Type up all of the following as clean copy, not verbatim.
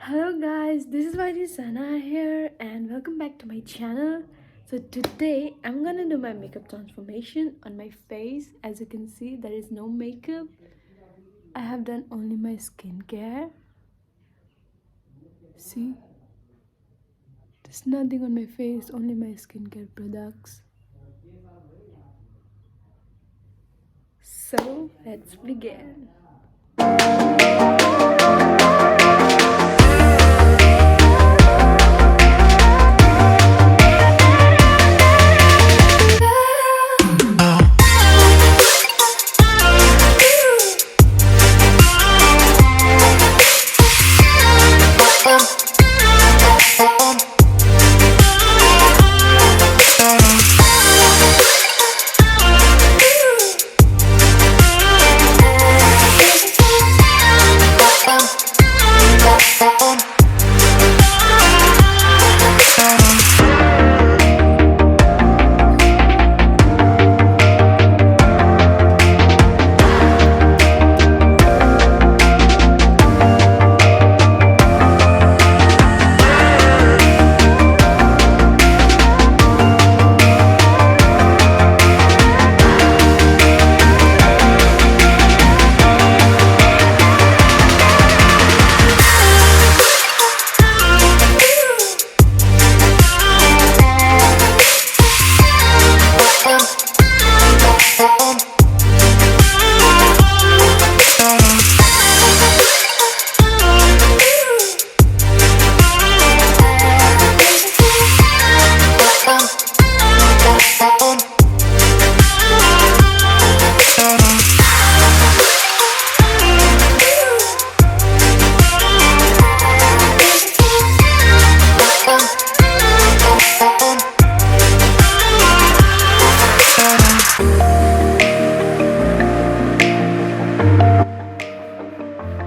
Hello guys, this is YG Sana here and welcome back to my channel. So today I'm gonna do my makeup transformation on my face. As you can see, there is no makeup. I have done only my skincare. See? There's nothing on my face, only my skincare products. So let's begin.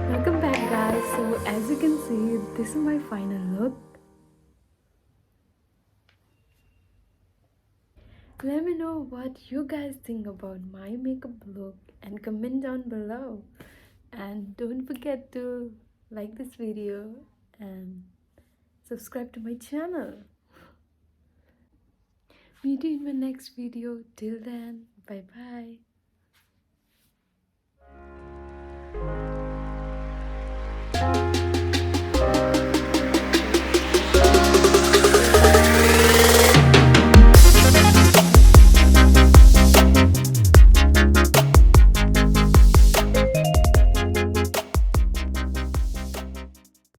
Welcome back guys. So as you can see, this is my final look. Let me know what you guys think about my makeup look and comment down below. And don't forget to like this video and subscribe to my channel. Meet you in my next video. Till then, bye bye.